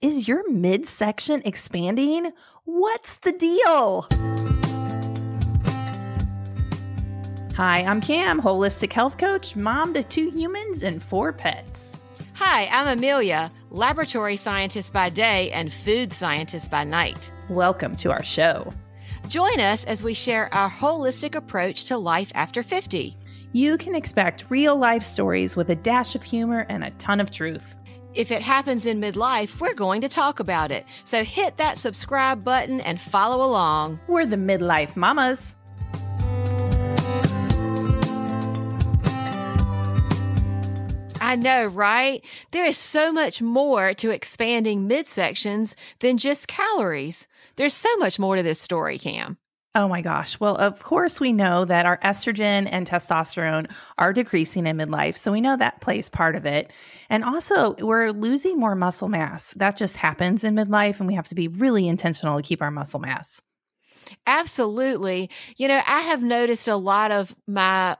Is your midsection expanding? What's the deal? Hi, I'm Cam, holistic health coach, mom to 2 humans and 4 pets. Hi, I'm Amelia, laboratory scientist by day and food scientist by night. Welcome to our show. Join us as we share our holistic approach to life after 50. You can expect real life stories with a dash of humor and a ton of truth. If it happens in midlife, we're going to talk about it. So hit that subscribe button and follow along. We're the Midlife Mamas. I know, right? There is so much more to expanding midsections than just calories. There's so much more to this story, Cam. Oh my gosh. Well, of course, we know that our estrogen and testosterone are decreasing in midlife. So we know that plays part of it. And also, we're losing more muscle mass. That just happens in midlife, and we have to be really intentional to keep our muscle mass. Absolutely. You know, I have noticed a lot of my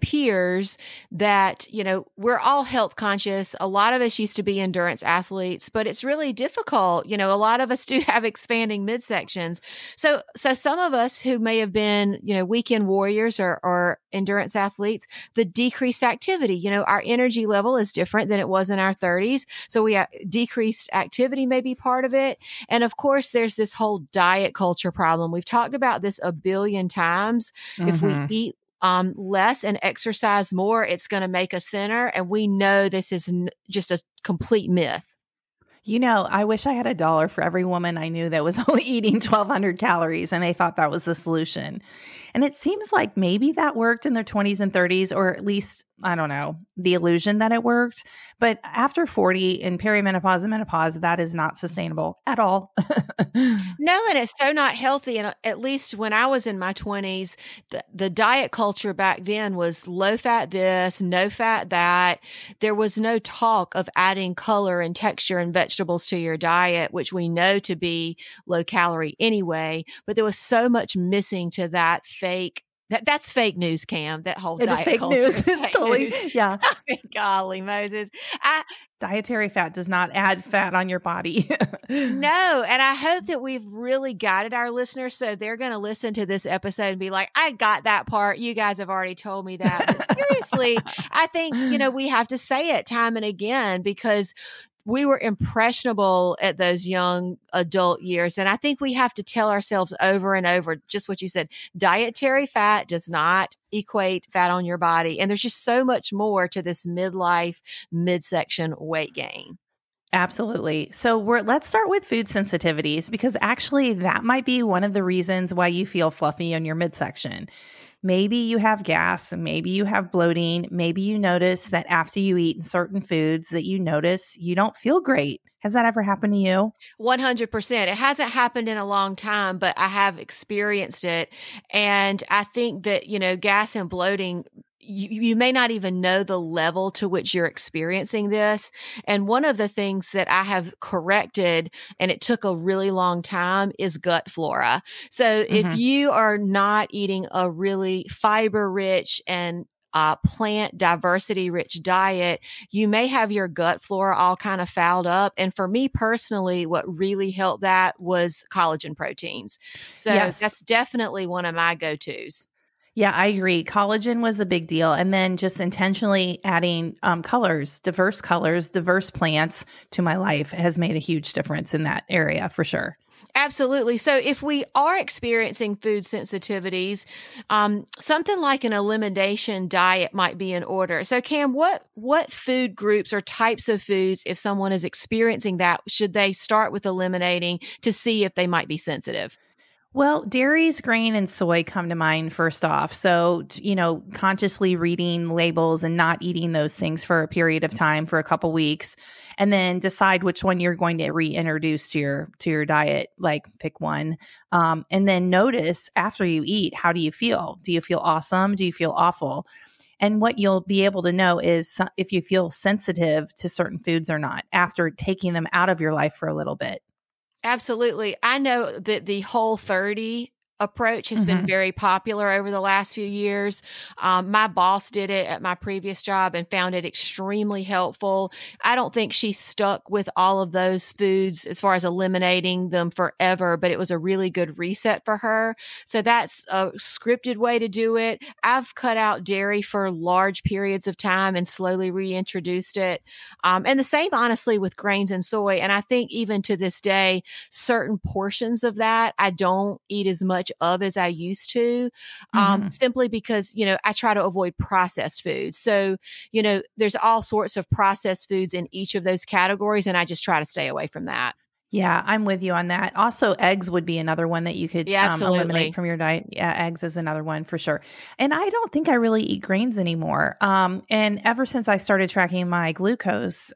peers that, we're all health conscious. A lot of us used to be endurance athletes, but it's really difficult. A lot of us do have expanding midsections. So some of us who may have been, weekend warriors or endurance athletes, the decreased activity, our energy level is different than it was in our 30s. So we have decreased activity may be part of it. And of course, there's this whole diet culture problem. We've talked about this a billion times. Mm-hmm. If we eat less and exercise more, it's going to make us thinner. And we know this is just a complete myth. I wish I had $1 for every woman I knew that was only eating 1,200 calories and they thought that was the solution. And it seems like maybe that worked in their 20s and 30s, or at least, I don't know, the illusion that it worked. But after 40 in perimenopause and menopause, that is not sustainable at all. No, and it's so not healthy. And at least when I was in my 20s, the diet culture back then was low fat this, no fat that. There was no talk of adding color and texture and vegetables to your diet, which we know to be low calorie anyway. But there was so much missing to that fake. That's fake news, Cam. That whole diet fake culture news. is It's fake totally news. Yeah. Golly Moses. Dietary fat does not add fat on your body. No. And I hope that we've really guided our listeners so they're going to listen to this episode and be like, I got that part. You guys have already told me that. But seriously, I think, we have to say it time and again because we were impressionable at those young adult years. And I think we have to tell ourselves over and over, just what you said, dietary fat does not equate fat on your body. And there's just so much more to this midlife, midsection weight gain. Absolutely. So let's start with food sensitivities, because actually that might be one of the reasons why you feel fluffy in your midsection. Maybe you have gas, maybe you have bloating, maybe you notice that after you eat certain foods that you notice you don't feel great. Has that ever happened to you? 100%. It hasn't happened in a long time, but I have experienced it. And I think that, gas and bloating, you may not even know the level to which you're experiencing this. And one of the things that I have corrected, and it took a really long time, is gut flora. So if you are not eating a really fiber-rich and plant diversity-rich diet, you may have your gut flora all kind of fouled up. And for me personally, what really helped that was collagen proteins. So That's definitely one of my go-tos. Yeah, I agree. Collagen was a big deal. And then just intentionally adding diverse plants to my life has made a huge difference in that area for sure. Absolutely. So if we are experiencing food sensitivities, something like an elimination diet might be in order. So Cam, what food groups or types of foods, if someone is experiencing that, should they start with eliminating to see if they might be sensitive? Well, dairies, grain, and soy come to mind first off. So, consciously reading labels and not eating those things for a period of time for a couple weeks, and then decide which one you're going to reintroduce to your diet, like pick one. And then notice after you eat, how do you feel? Do you feel awesome? Do you feel awful? And what you'll be able to know is if you feel sensitive to certain foods or not after taking them out of your life for a little bit. Absolutely. I know that the Whole30 approach has been very popular over the last few years. My boss did it at my previous job and found it extremely helpful. I don't think she stuck with all of those foods as far as eliminating them forever, but it was a really good reset for her. So that's a scripted way to do it. I've cut out dairy for large periods of time and slowly reintroduced it. And the same, honestly, with grains and soy. And I think even to this day, certain portions of that I don't eat as much of as I used to, simply because, I try to avoid processed foods. So, there's all sorts of processed foods in each of those categories, and I just try to stay away from that. Yeah, I'm with you on that. Also, eggs would be another one that you could eliminate from your diet. Yeah, eggs is another one for sure. And I don't think I really eat grains anymore. And ever since I started tracking my glucose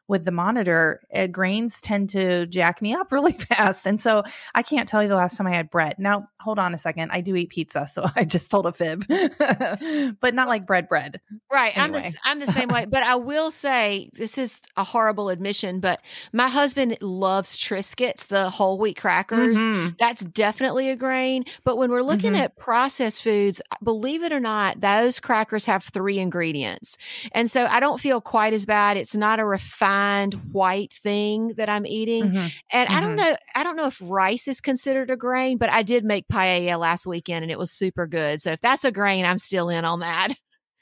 with the monitor, grains tend to jack me up really fast. And so I can't tell you the last time I had bread. Now, hold on a second. I do eat pizza, so I just told a fib, but not like bread. Right. Anyway. I'm the same way. But I will say, this is a horrible admission, but my husband loves Triscuits, the whole wheat crackers. That's definitely a grain. But when we're looking at processed foods, believe it or not, those crackers have 3 ingredients. And so I don't feel quite as bad. It's not a refined white thing that I'm eating. And I don't know if rice is considered a grain, but I did make paella last weekend and it was super good. So if that's a grain, I'm still in on that.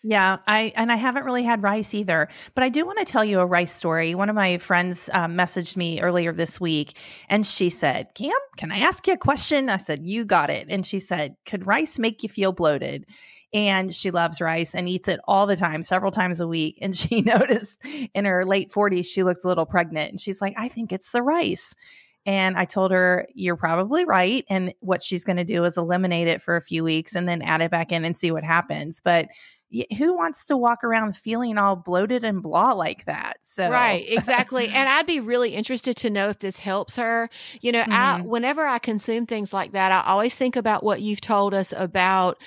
Yeah, I haven't really had rice either, but I do want to tell you a rice story. One of my friends messaged me earlier this week and she said, Cam, can I ask you a question? I said, you got it. And she said, could rice make you feel bloated? And she loves rice and eats it all the time, several times a week. And she noticed in her late 40s, she looked a little pregnant and she's like, I think it's the rice. And I told her, you're probably right. And what she's going to do is eliminate it for a few weeks and then add it back in and see what happens. But who wants to walk around feeling all bloated and blah like that? So right, exactly. And I'd be really interested to know if this helps her. Whenever I consume things like that, I always think about what you've told us about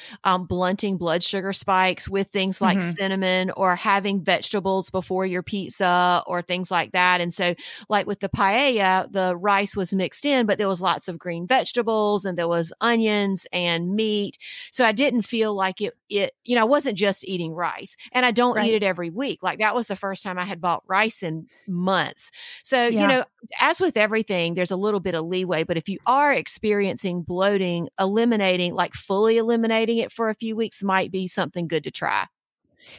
blunting blood sugar spikes with things like cinnamon or having vegetables before your pizza or things like that. And so like with the paella, the rice was mixed in, but there was lots of green vegetables and there was onions and meat. So I didn't feel like I wasn't just eating rice, and I don't eat it every week. Like that was the first time I had bought rice in months. So, as with everything, there's a little bit of leeway, but if you are experiencing bloating, fully eliminating it for a few weeks might be something good to try.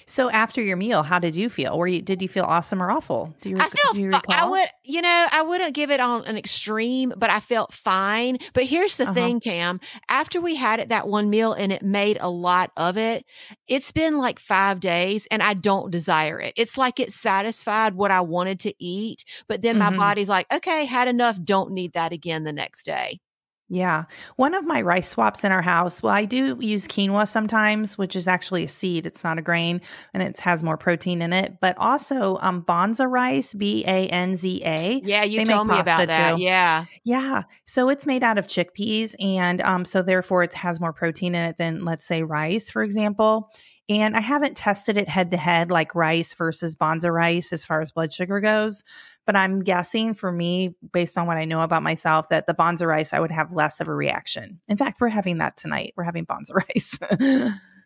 So after your meal, how did you feel? Did you feel awesome or awful? Do you recall? I wouldn't give it on an extreme, but I felt fine. But here's the thing, Cam, after we had it that one meal and it made a lot of it, it's been like 5 days and I don't desire it. It's like it satisfied what I wanted to eat, but then my body's like, okay, had enough. Don't need that again the next day. Yeah. One of my rice swaps in our house, well, I do use quinoa sometimes, which is actually a seed. It's not a grain and it has more protein in it, but also Banza rice, Banza. Yeah, you told me about that. Too. Yeah. Yeah. So it's made out of chickpeas and so therefore it has more protein in it than, let's say, rice, for example. And I haven't tested it head to head like rice versus Banza rice as far as blood sugar goes. But I'm guessing for me, based on what I know about myself, that the Banza rice, I would have less of a reaction. In fact, we're having that tonight. We're having Banza rice.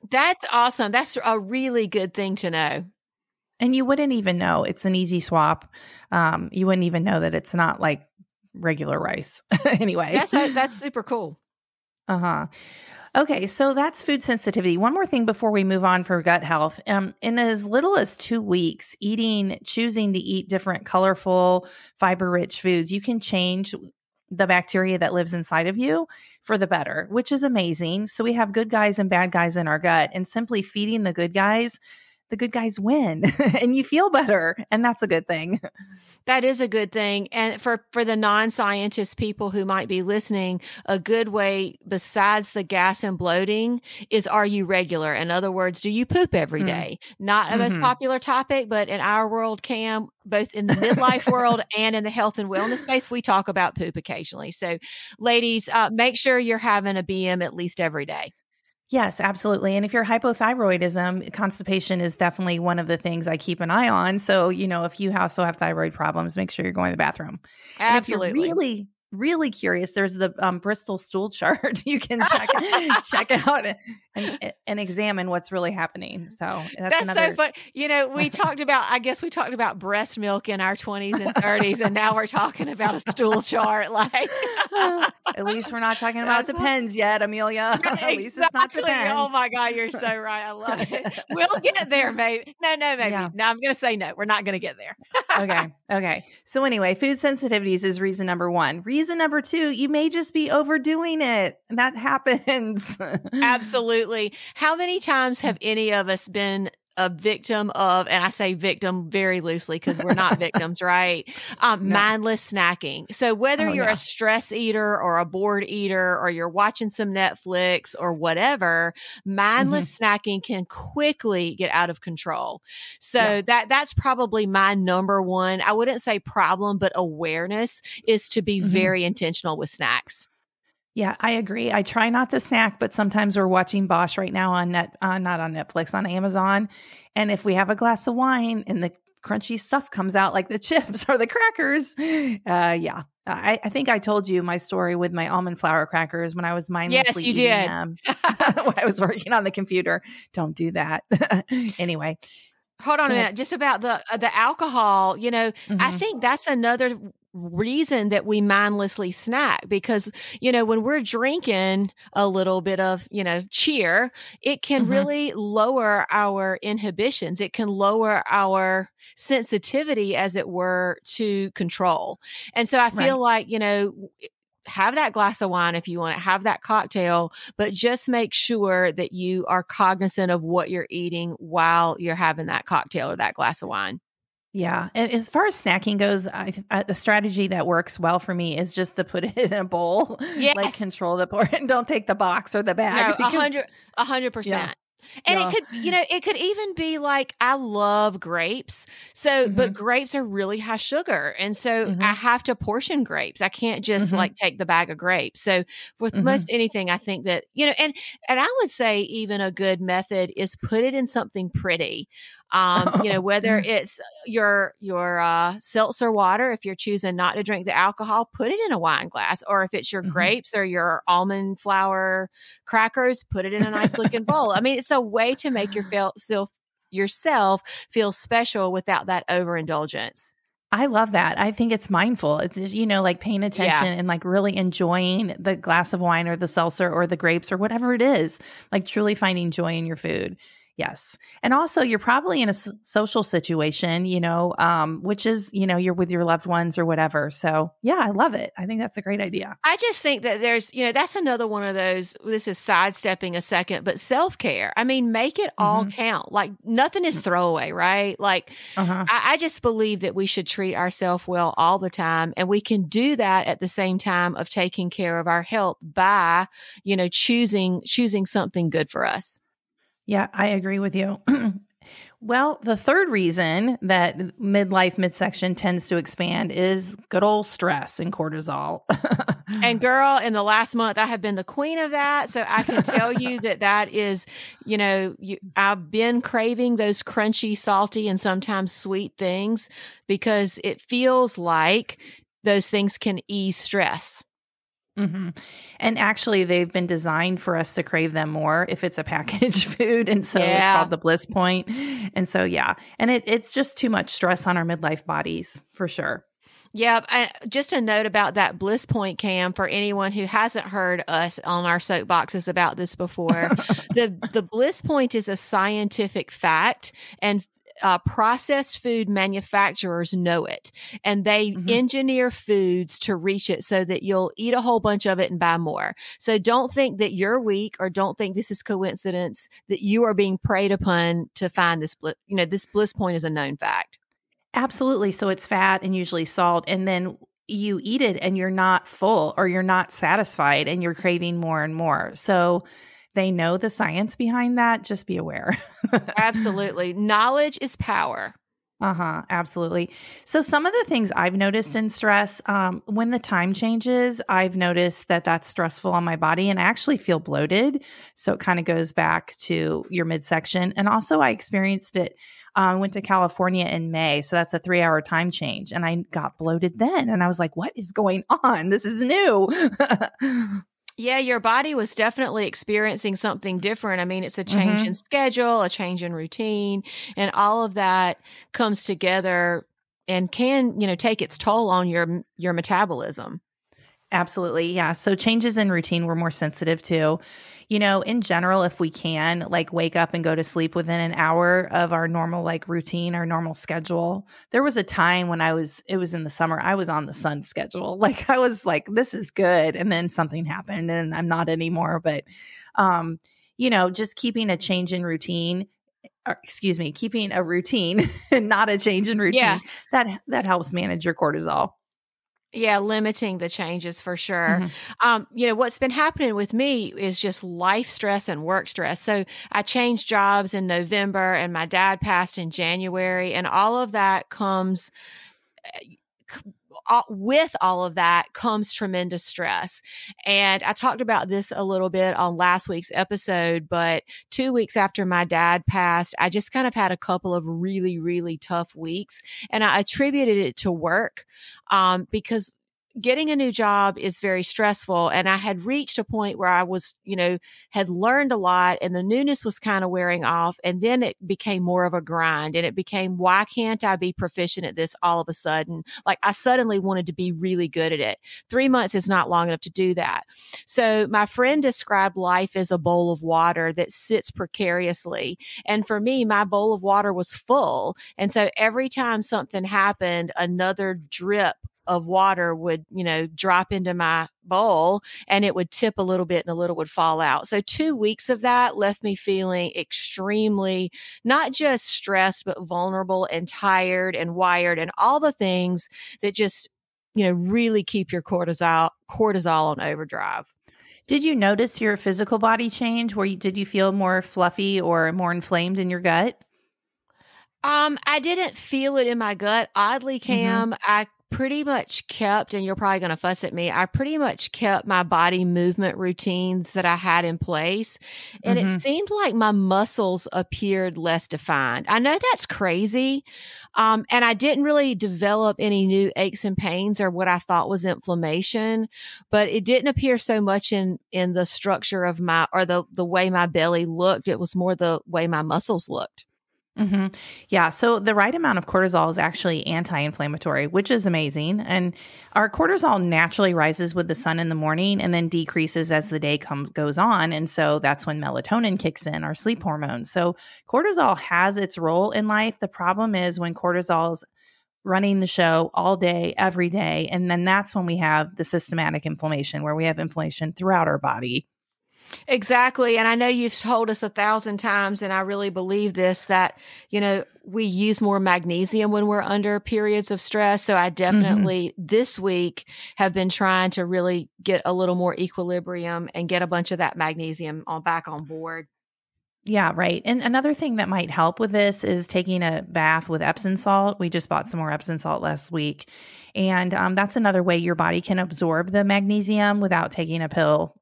That's awesome. That's a really good thing to know. And you wouldn't even know. It's an easy swap. You wouldn't even know that it's not like regular rice. Anyway. That's super cool. Uh-huh. Okay, so that's food sensitivity. One more thing before we move on for gut health. In as little as 2 weeks, choosing to eat different colorful, fiber-rich foods, you can change the bacteria that lives inside of you for the better, which is amazing. So we have good guys and bad guys in our gut, and simply feeding the good guys win and you feel better. And that's a good thing. That is a good thing. And for the non-scientist people who might be listening, a good way besides the gas and bloating is, are you regular? In other words, do you poop every day? Not a most popular topic, but in our world, Cam, both in the midlife world and in the health and wellness space, we talk about poop occasionally. So ladies, make sure you're having a BM at least every day. Yes, absolutely. And if you're hypothyroidism, constipation is definitely one of the things I keep an eye on. So, if you also have thyroid problems, make sure you're going to the bathroom. Absolutely. And if you're really curious, there's the Bristol stool chart. You can check it out and examine what's really happening. So that's so fun. We talked about breast milk in our 20s and 30s, and now we're talking about a stool chart. Like, at least we're not talking about Depends yet, Amelia. Exactly. At least it's not Depends. Oh my God, you're so right. I love it. We'll get there, maybe. No, maybe. Yeah. No, I'm going to say no. We're not going to get there. Okay. So anyway, food sensitivities is reason number 1. Reason number 2, you may just be overdoing it. That happens. Absolutely. How many times have any of us been a victim of, and I say victim very loosely because we're not victims, right? Mindless snacking. So whether you're a stress eater or a bored eater, or you're watching some Netflix or whatever, mindless snacking can quickly get out of control. So that's probably my number 1. I wouldn't say problem, but awareness is to be very intentional with snacks. Yeah, I agree. I try not to snack, but sometimes we're watching Bosch right now on not on Netflix, on Amazon. And if we have a glass of wine and the crunchy stuff comes out, like the chips or the crackers, I think I told you my story with my almond flour crackers when I was mindlessly eating them when I was working on the computer. Don't do that. Anyway. Hold on a minute. Just about the alcohol, I think that's another reason that we mindlessly snack, because, when we're drinking a little bit of, cheer, it can really lower our inhibitions. It can lower our sensitivity, as it were, to control. And so I feel like, have that glass of wine if you want to, have that cocktail, but just make sure that you are cognizant of what you're eating while you're having that cocktail or that glass of wine. Yeah. And as far as snacking goes, the strategy that works well for me is just to put it in a bowl, like control the pour, and don't take the box or the bag. No, 100%. Yeah. And it could even be like, I love grapes. So, but grapes are really high sugar. And so I have to portion grapes. I can't just like take the bag of grapes. So with most anything, I think that, and I would say even a good method is put it in something pretty. Whether it's your seltzer water, if you're choosing not to drink the alcohol, put it in a wine glass, or if it's your grapes or your almond flour crackers, put it in a nice looking bowl. I mean, it's a way to make yourself feel special without that overindulgence. I love that. I think it's mindful. It's just, like paying attention and like really enjoying the glass of wine or the seltzer or the grapes or whatever it is, like truly finding joy in your food. Yes. And also you're probably in a social situation, which is, you're with your loved ones or whatever. So yeah, I love it. I think that's a great idea. I just think that there's, that's another one of those, this is sidestepping a second, but self-care. I mean, make it all count. Like nothing is throwaway, right? Like I just believe that we should treat ourselves well all the time. And we can do that at the same time of taking care of our health by, choosing something good for us. Yeah, I agree with you. Well, the third reason that midsection tends to expand is good old stress and cortisol. And girl, in the last month, I have been the queen of that. So I can tell you that is, I've been craving those crunchy, salty, and sometimes sweet things because it feels like those things can ease stress. And actually, they've been designed for us to crave them more if it's a packaged food. And so it's called the bliss point. And so, and it's just too much stress on our midlife bodies for sure. Yeah. Just a note about that bliss point, Cam, for anyone who hasn't heard us on our soapboxes about this before. The bliss point is a scientific fact, and processed food manufacturers know it, and they engineer foods to reach it so that you'll eat a whole bunch of it and buy more. So don't think that you're weak, or don't think this is coincidence that you are being preyed upon to find this bliss. This bliss point is a known fact. Absolutely. So it's fat and usually salt, and then you eat it and you're not full or you're not satisfied and you're craving more and more. So they know the science behind that. Just be aware. Absolutely. Knowledge is power. Uh-huh, absolutely. So some of the things I've noticed in stress, when the time changes, I've noticed that that's stressful on my body and I actually feel bloated. So it kind of goes back to your midsection. And also I experienced it, went to California in May. So that's a 3-hour time change. And I got bloated then. And I was like, what is going on? This is new. Yeah, your body was definitely experiencing something different. I mean, it's a change in schedule, a change in routine, and all of that comes together and can, take its toll on your metabolism. Absolutely. Yeah. So changes in routine we're more sensitive to. In general, if we can, like wake up and go to sleep within an hour of our normal like routine, our normal schedule. There was a time when it was in the summer, I was on the sun schedule. Like I was like, this is good. And then something happened and I'm not anymore. But, just keeping a change in routine, keeping a routine and not a change in routine, that helps manage your cortisol. Yeah, limiting the changes for sure. What's been happening with me is just life stress and work stress. So I changed jobs in November and my dad passed in January, and all of that comes with all of that comes tremendous stress. And I talked about this a little bit on last week's episode, but 2 weeks after my dad passed, I just kind of had a couple of really, really tough weeks. And I attributed it to work, because getting a new job is very stressful. And I had reached a point where I was, had learned a lot and the newness was kind of wearing off. And then it became more of a grind, and it became, why can't I be proficient at this all of a sudden? Like I suddenly wanted to be really good at it. 3 months is not long enough to do that. So my friend described life as a bowl of water that sits precariously. And for me, my bowl of water was full. And so every time something happened, another drip of water would, drop into my bowl, and it would tip a little bit and a little would fall out. So 2 weeks of that left me feeling extremely, not just stressed, but vulnerable and tired and wired and all the things that just, really keep your cortisol on overdrive. Did you notice your physical body change? Did you feel more fluffy or more inflamed in your gut? I didn't feel it in my gut. Oddly, Cam, I pretty much kept, and you're probably going to fuss at me, I pretty much kept my body movement routines that I had in place. And it seemed like my muscles appeared less defined. I know that's crazy. And I didn't really develop any new aches and pains or what I thought was inflammation, but it didn't appear so much in the structure of the way my belly looked. It was more the way my muscles looked. Yeah. So the right amount of cortisol is actually anti-inflammatory, which is amazing. And our cortisol naturally rises with the sun in the morning and then decreases as the day goes on. And so that's when melatonin kicks in, our sleep hormone. So cortisol has its role in life. The problem is when cortisol's running the show all day, every day. And then that's when we have the systematic inflammation, where we have inflammation throughout our body. Exactly. And I know you've told us 1,000 times, and I really believe this, that, we use more magnesium when we're under periods of stress. So I definitely this week have been trying to really get a little more equilibrium and get a bunch of that magnesium back on board. Yeah, right. And another thing that might help with this is taking a bath with Epsom salt. We just bought some more Epsom salt last week. And that's another way your body can absorb the magnesium without taking a pill,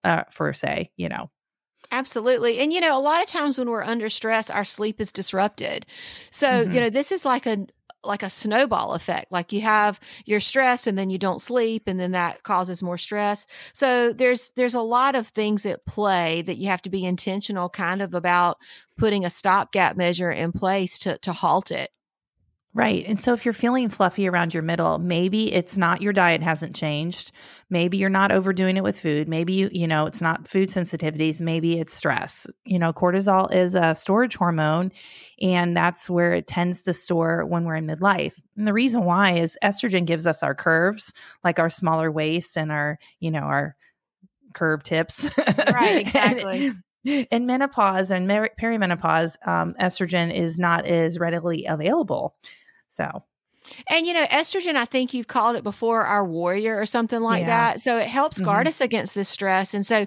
Absolutely. And, a lot of times when we're under stress, our sleep is disrupted. So, this is like a snowball effect. Like you're stressed and then you don't sleep, and then that causes more stress. So there's a lot of things at play that you have to be intentional kind of about putting a stopgap measure in place to halt it. Right. And so if you're feeling fluffy around your middle, maybe it's not your diet hasn't changed. Maybe you're not overdoing it with food. Maybe it's not food sensitivities. Maybe it's stress. Cortisol is a storage hormone, and that's where it tends to store when we're in midlife. And the reason why is estrogen gives us our curves, like our smaller waist and our curved hips. Right. Exactly. In menopause and perimenopause, estrogen is not as readily available. So, And, estrogen, I think you've called it before our warrior or something like that. So it helps guard us against this stress. And so,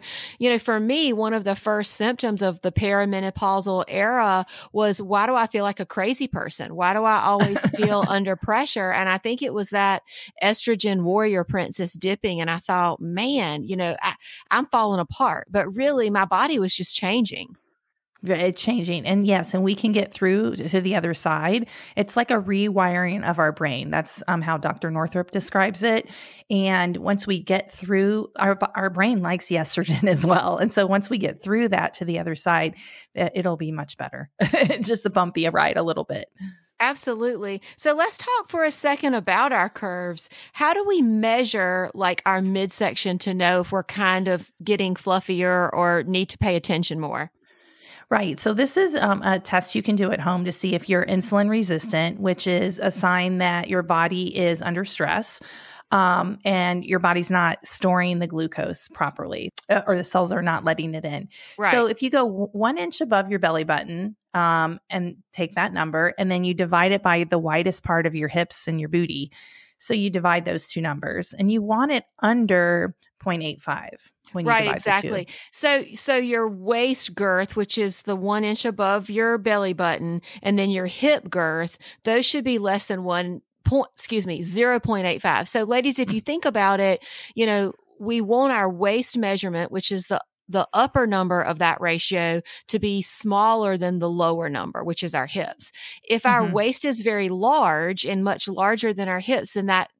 for me, one of the first symptoms of the perimenopausal era was, why do I feel like a crazy person? Why do I always feel under pressure? And I think it was that estrogen warrior princess dipping. And I thought, man, I'm falling apart. But really, my body was just changing. It's changing. And yes, and we can get through to the other side. It's like a rewiring of our brain. That's how Dr. Northrup describes it. And once we get through, our brain likes the estrogen as well. And so once we get through that to the other side, it'll be much better. It's just a bumpy ride a little bit. Absolutely. So let's talk for a second about our curves. How do we measure like our midsection to know if we're kind of getting fluffier or need to pay attention more? Right. So this is a test you can do at home to see if you're insulin resistant, which is a sign that your body is under stress and your body's not storing the glucose properly or the cells are not letting it in. Right. So if you go 1 inch above your belly button and take that number and then you divide it by the widest part of your hips and your booty. So you divide those two numbers and you want it under 0.85. When you right, exactly. So your waist girth, which is the 1 inch above your belly button, and then your hip girth, those should be less than 0.85. So ladies, if you think about it, we want our waist measurement, which is the upper number of that ratio, to be smaller than the lower number, which is our hips. If our waist is very large and much larger than our hips, then that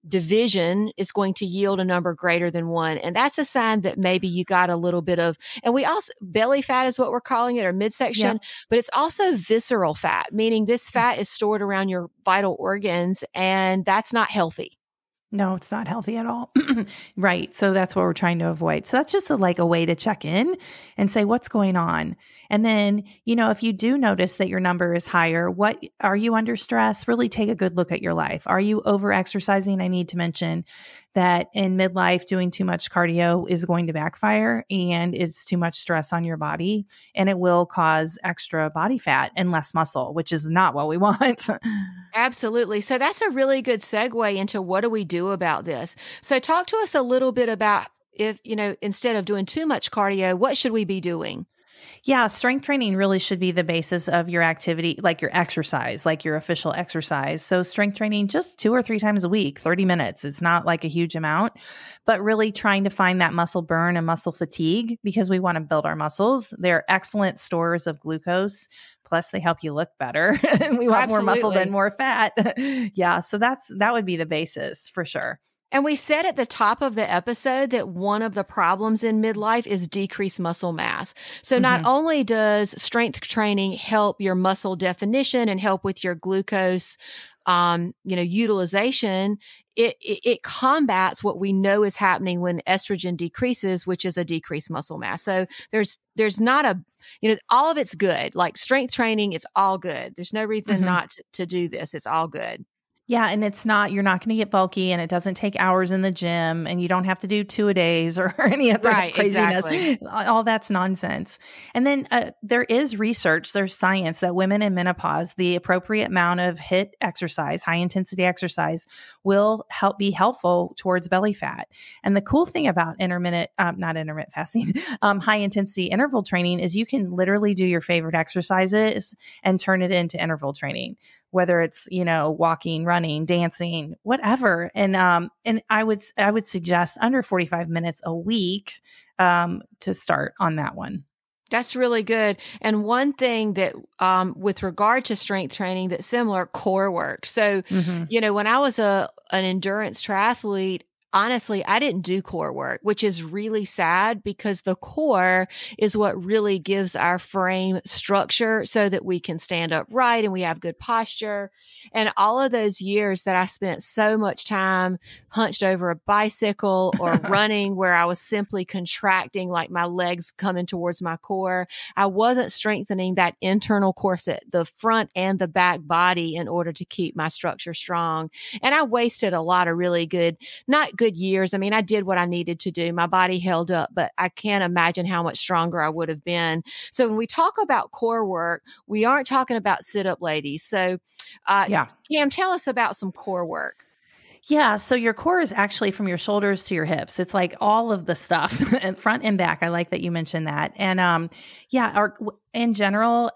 division is going to yield a number greater than 1. And that's a sign that maybe you got a little bit of, and we also, belly fat is what we're calling it, or midsection, but it's also visceral fat, meaning this fat is stored around your vital organs, and that's not healthy. No, it's not healthy at all. Right. So that's what we're trying to avoid. So that's just a way to check in and say, what's going on? And then, if you do notice that your number is higher, what are you under stress? Really take a good look at your life. Are you over exercising? I need to mention that in midlife, doing too much cardio is going to backfire and it's too much stress on your body and it will cause extra body fat and less muscle, which is not what we want. Absolutely. So that's a really good segue into what do we do about this? So talk to us a little bit about if, instead of doing too much cardio, what should we be doing? Yeah, strength training really should be the basis of your activity, like your exercise, like your official exercise. So strength training just 2 or 3 times a week, 30 minutes. It's not like a huge amount, but really trying to find that muscle burn and muscle fatigue because we want to build our muscles. They're excellent stores of glucose. Plus they help you look better. And we want more muscle than more fat. Yeah. So that would be the basis for sure. And we said at the top of the episode that one of the problems in midlife is decreased muscle mass. So not only does strength training help your muscle definition and help with your glucose, utilization, it combats what we know is happening when estrogen decreases, which is a decreased muscle mass. So there's not all of it's good. Like strength training, it's all good. There's no reason not to do this. It's all good. Yeah. And you're not going to get bulky and it doesn't take hours in the gym and you don't have to do 2-a-days or any other craziness. Exactly. All that's nonsense. And then there is research, there's science that women in menopause, the appropriate amount of HIIT exercise, high intensity exercise, will be helpful towards belly fat. And the cool thing about not intermittent fasting, high intensity interval training is you can literally do your favorite exercises and turn it into interval training. Whether it's, walking, running, dancing, whatever. And I would suggest under 45 minutes a week to start on that one. That's really good. And one thing that, with regard to strength training, that's similar, core work. So, when I was an endurance triathlete, honestly, I didn't do core work, which is really sad because the core is what really gives our frame structure so that we can stand upright and we have good posture. And all of those years that I spent so much time hunched over a bicycle or running where I was simply contracting, like my legs coming towards my core, I wasn't strengthening that internal corset, the front and the back body, in order to keep my structure strong. And I wasted a lot of really good, not good years. I mean, I did what I needed to do. My body held up, but I can't imagine how much stronger I would have been. So when we talk about core work, we aren't talking about sit-up ladies. So, Cam, tell us about some core work. Yeah. So your core is actually from your shoulders to your hips. It's like all of the stuff and front and back. I like that you mentioned that. And, in general,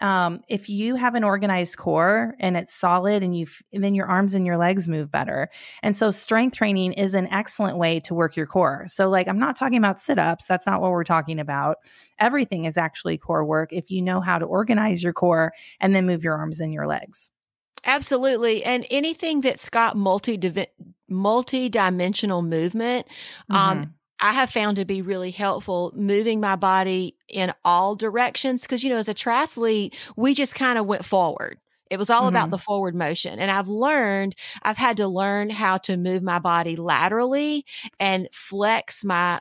if you have an organized core and it's solid and then your arms and your legs move better. And so strength training is an excellent way to work your core. So like, I'm not talking about sit-ups. That's not what we're talking about. Everything is actually core work if you know how to organize your core and then move your arms and your legs. Absolutely. And anything that's got multi-dimensional movement, I have found to be really helpful, moving my body in all directions. Because, as a triathlete, we just kind of went forward. It was all about the forward motion. And I've had to learn how to move my body laterally and flex my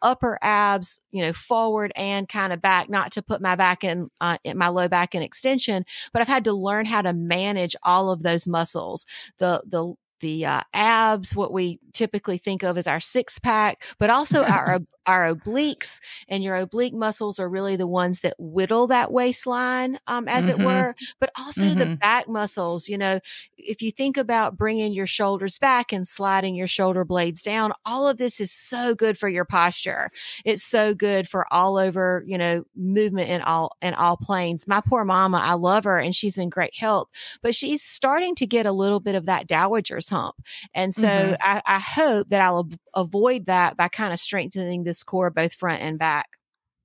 upper abs, forward and kind of back, not to put my back in my low back in extension, but I've had to learn how to manage all of those muscles, the abs, what we typically think of as our six pack, but also our obliques, and your oblique muscles are really the ones that whittle that waistline, as it were, but also the back muscles. If you think about bringing your shoulders back and sliding your shoulder blades down, all of this is so good for your posture. It's so good for all over, movement in all planes. My poor mama, I love her and she's in great health, but she's starting to get a little bit of that dowager's hump. And so I hope that I'll avoid that by kind of strengthening this core, both front and back.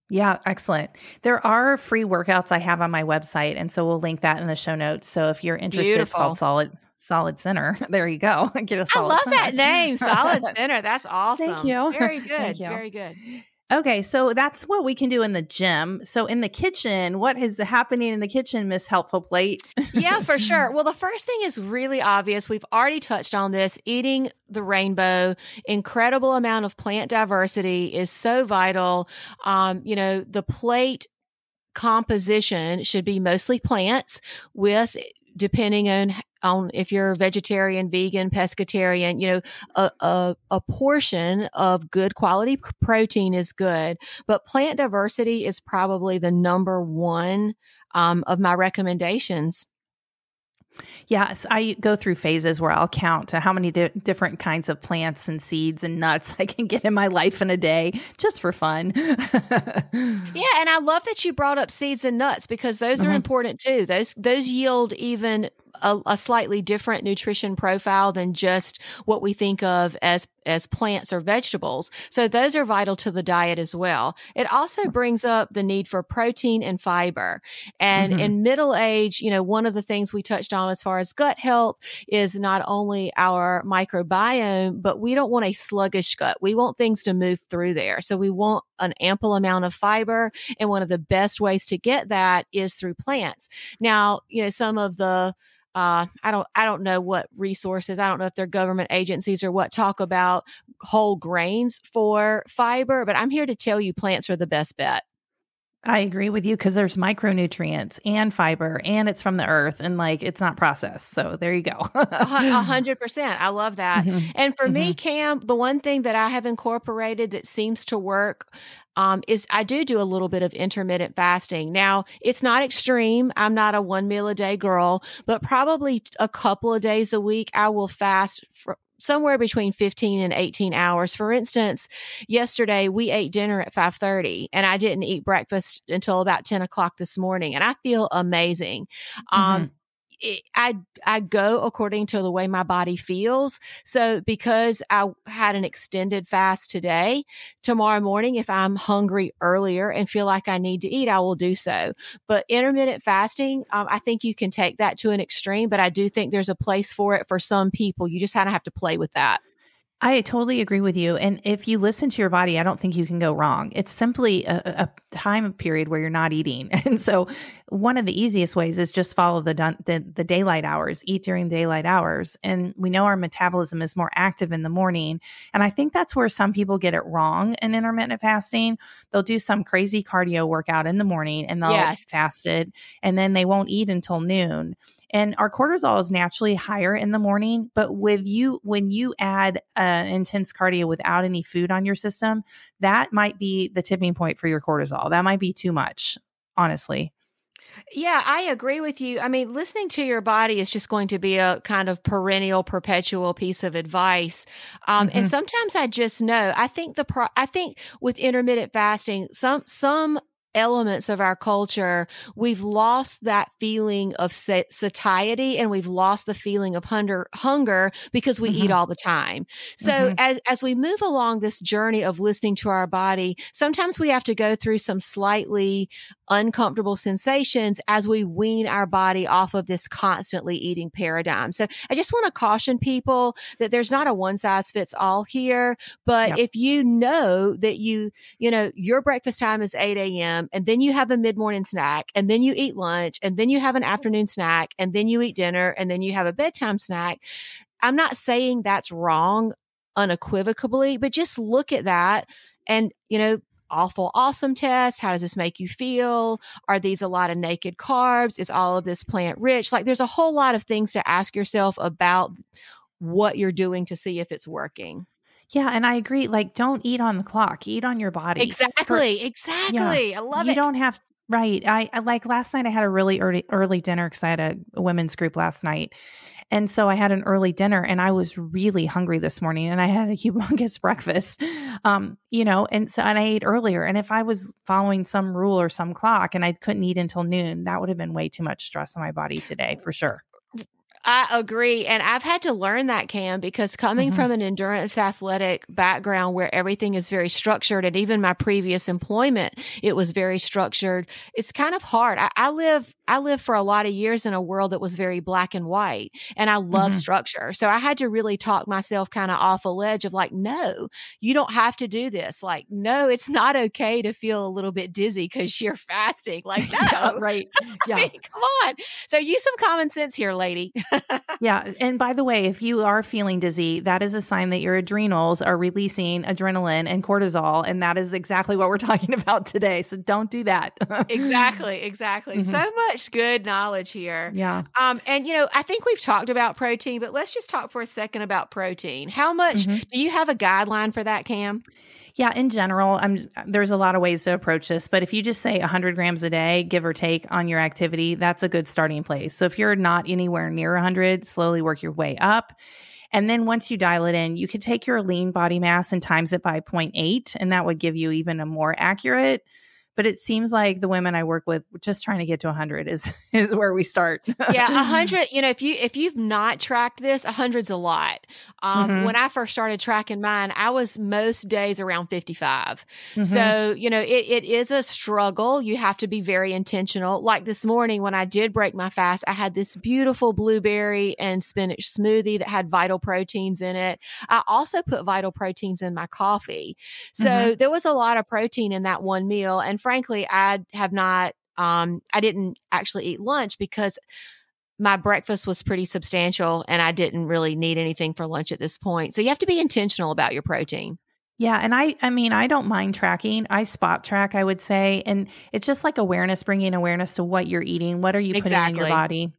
Yeah, excellent. There are free workouts I have on my website, and so we'll link that in the show notes. So if you're interested, Beautiful. It's called Solid Center. There you go. Get a Solid I love Center. that name, Solid Center. That's awesome. Thank you. Very good. Thank you. Very good. Okay, so that's what we can do in the gym. So in the kitchen, what is happening in the kitchen, Miss Helpful Plate? Yeah, for sure. Well, the first thing is really obvious. We've already touched on this. Eating the rainbow, incredible amount of plant diversity is so vital. The plate composition should be mostly plants with, depending on if you're vegetarian, vegan, pescatarian, a portion of good quality protein is good, but plant diversity is probably the number one of my recommendations. Yes, I go through phases where I'll count how many different kinds of plants and seeds and nuts I can get in my life in a day, just for fun. Yeah, and I love that you brought up seeds and nuts, because those are important too. Those yield even a slightly different nutrition profile than just what we think of as plants or vegetables. So those are vital to the diet as well. It also brings up the need for protein and fiber. And in middle age, one of the things we touched on as far as gut health is not only our microbiome, but we don't want a sluggish gut. We want things to move through there. So we want an ample amount of fiber. And one of the best ways to get that is through plants. Now, some of the I don't know what resources, I don't know if they're government agencies or what, talk about whole grains for fiber, but I'm here to tell you plants are the best bet. I agree with you, because there's micronutrients and fiber, and it's from the earth, and it's not processed. So there you go. 100%. I love that. And for me, Cam, the one thing that I have incorporated that seems to work is I do a little bit of intermittent fasting. Now, it's not extreme. I'm not a 1 meal a day girl, but probably a couple of days a week, I will fast for somewhere between 15 and 18 hours. For instance, yesterday we ate dinner at 5:30 and I didn't eat breakfast until about 10 o'clock this morning. And I feel amazing. I go according to the way my body feels. So because I had an extended fast today, tomorrow morning, if I'm hungry earlier and feel like I need to eat, I will do so. But intermittent fasting, I think you can take that to an extreme, but I do think there's a place for it for some people. You just kind of have to play with that. I totally agree with you. And if you listen to your body, I don't think you can go wrong. It's simply a time period where you're not eating. And so one of the easiest ways is just follow the daylight hours, eat during daylight hours. And we know our metabolism is more active in the morning. And I think that's where some people get it wrong in intermittent fasting. They'll do some crazy cardio workout in the morning and they'll fast it, and then they won't eat until noon. And our cortisol is naturally higher in the morning, but when you add intense cardio without any food on your system, that might be the tipping point for your cortisol. That might be too much, honestly. Yeah, I agree with you. I mean, listening to your body is just going to be a kind of perennial, perpetual piece of advice. And sometimes I just know, I think with intermittent fasting, some elements of our culture, we've lost that feeling of satiety, and we've lost the feeling of hunger because we eat all the time. So as we move along this journey of listening to our body, sometimes we have to go through some slightly uncomfortable sensations as we wean our body off of this constantly eating paradigm. So I just want to caution people that there's not a one size fits all here, but if you know that your breakfast time is 8 a.m. and then you have a mid-morning snack, and then you eat lunch, and then you have an afternoon snack, and then you eat dinner, and then you have a bedtime snack. I'm not saying that's wrong unequivocally, but just look at that and, awful awesome test. How does this make you feel? Are these a lot of naked carbs? Is all of this plant rich? Like, there's a whole lot of things to ask yourself about what you're doing to see if it's working. Yeah. And I agree. Like, don't eat on the clock, eat on your body. Exactly. I love it. You don't have, right. I like last night I had a really early dinner because I had a women's group last night. And so I had an early dinner and I was really hungry this morning and I had a humongous breakfast, and I ate earlier. And if I was following some rule or some clock and I couldn't eat until noon, that would have been way too much stress on my body today for sure. I agree. And I've had to learn that, Cam, because coming from an endurance athletic background where everything is very structured, and even my previous employment, it was very structured. It's kind of hard. I lived for a lot of years in a world that was very black and white, and I love structure. So I had to really talk myself kind of off a ledge of like, no, you don't have to do this. Like, no, it's not okay to feel a little bit dizzy because you're fasting. Like, no, Yeah, right. Yeah. I mean, come on. So use some common sense here, lady. Yeah. And by the way, if you are feeling dizzy, that is a sign that your adrenals are releasing adrenaline and cortisol. And that is exactly what we're talking about today. So don't do that. Exactly. So much good knowledge here. Yeah. And I think we've talked about protein, but let's just talk for a second about protein. How much do you have a guideline for that, Cam? Yeah, in general, there's a lot of ways to approach this, but if you just say 100 grams a day, give or take on your activity, that's a good starting place. So if you're not anywhere near 100, slowly work your way up. And then once you dial it in, you could take your lean body mass and times it by 0.8, and that would give you even a more accurate. But it seems like the women I work with, just trying to get to 100 is where we start. Yeah, 100. If you've not tracked this, 100's a lot. When I first started tracking mine, I was most days around 55. So it is a struggle. You have to be very intentional. Like this morning when I did break my fast, I had this beautiful blueberry and spinach smoothie that had vital proteins in it. I also put vital proteins in my coffee. So there was a lot of protein in that one meal. And frankly, I didn't actually eat lunch because my breakfast was pretty substantial and I didn't really need anything for lunch at this point. So you have to be intentional about your protein. Yeah. And I mean, I don't mind tracking. I spot track, I would say. And it's just like awareness, bringing awareness to what you're eating. What are you putting in your body?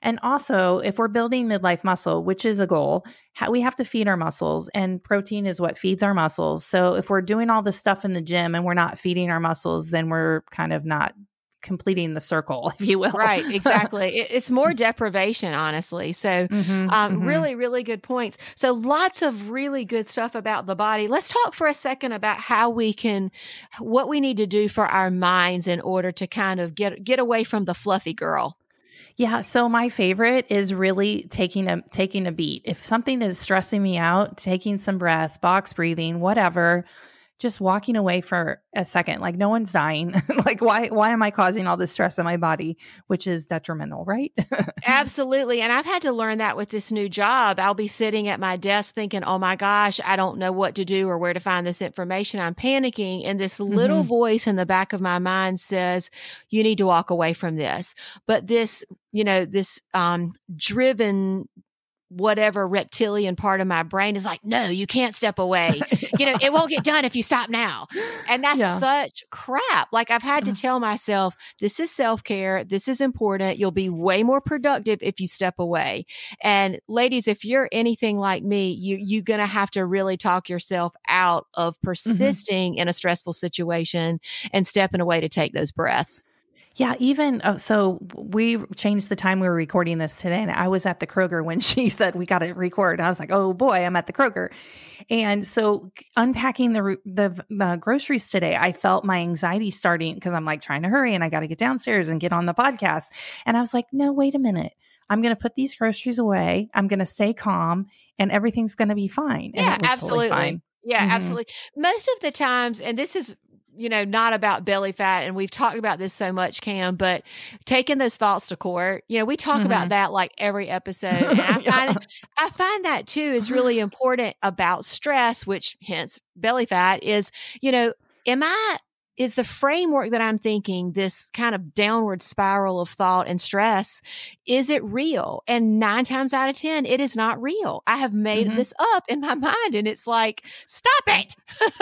And also, if we're building midlife muscle, which is a goal, we have to feed our muscles, and protein is what feeds our muscles. So if we're doing all this stuff in the gym and we're not feeding our muscles, then we're kind of not completing the circle, if you will. Right, exactly. It's more deprivation, honestly. So really, really good points. So lots of really good stuff about the body. Let's talk for a second about what we need to do for our minds in order to kind of get away from the fluffy girl. Yeah. So my favorite is really taking a beat. If something is stressing me out, taking some breaths, box breathing, whatever, just walking away for a second. Like, no one's dying. Like, why am I causing all this stress in my body, which is detrimental, right? Absolutely. And I've had to learn that with this new job. I'll be sitting at my desk thinking, oh my gosh, I don't know what to do or where to find this information. I'm panicking. And this little voice in the back of my mind says, you need to walk away from this. But this driven whatever reptilian part of my brain is like, no, you can't step away. It won't get done if you stop now. And that's such crap. Like I've had to tell myself, this is self-care. This is important. You'll be way more productive if you step away. And ladies, if you're anything like me, you're going to have to really talk yourself out of persisting in a stressful situation and stepping away to take those breaths. Yeah, even so we changed the time we were recording this today, and I was at the Kroger when she said we got to record. I was like, oh boy, I'm at the Kroger. And so unpacking the groceries today, I felt my anxiety starting because I'm like trying to hurry and I got to get downstairs and get on the podcast. And I was like, no, wait a minute. I'm going to put these groceries away. I'm going to stay calm and everything's going to be fine. And yeah, it was absolutely. Totally fine. Yeah, absolutely. Most of the times, and this is not about belly fat. And we've talked about this so much, Cam, but taking those thoughts to court, we talk about that like every episode. And I find that too is really important about stress, which hence belly fat is, is the framework that I'm thinking, this kind of downward spiral of thought and stress, is it real? And 9 times out of 10, it is not real. I have made this up in my mind and it's like, stop it.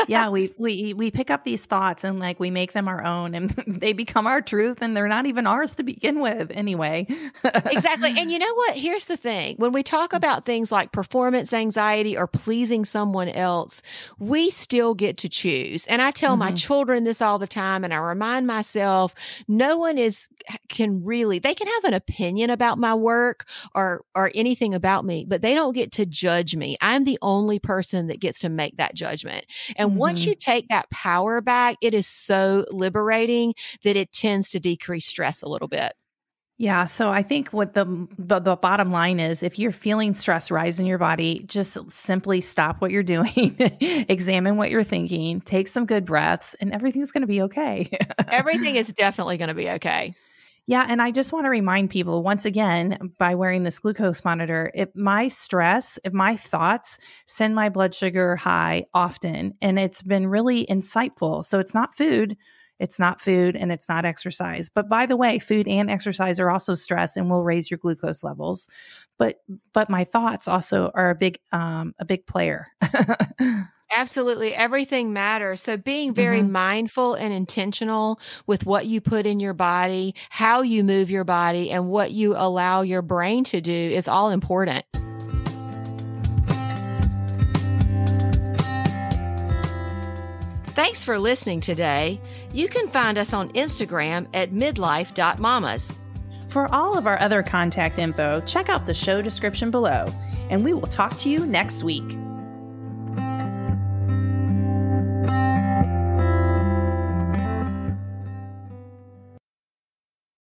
Yeah, we pick up these thoughts and like we make them our own and they become our truth and they're not even ours to begin with anyway. Exactly. And you know what? Here's the thing. When we talk about things like performance anxiety or pleasing someone else, we still get to choose. And I tell my children this all the time. And I remind myself, no one they can have an opinion about my work or anything about me, but they don't get to judge me. I'm the only person that gets to make that judgment. And once you take that power back, it is so liberating that it tends to decrease stress a little bit. Yeah. So I think what the bottom line is, if you're feeling stress rise in your body, just simply stop what you're doing, examine what you're thinking, take some good breaths, and everything's going to be okay. Everything is definitely going to be okay. Yeah. And I just want to remind people once again, by wearing this glucose monitor, if my thoughts send my blood sugar high often, and it's been really insightful. So it's not food. It's not food and it's not exercise. But by the way, food and exercise are also stress and will raise your glucose levels. But my thoughts also are a big player. Absolutely. Everything matters. So being very mindful and intentional with what you put in your body, how you move your body, and what you allow your brain to do is all important. Thanks for listening today. You can find us on Instagram at midlife.mamas. For all of our other contact info, check out the show description below, and we will talk to you next week.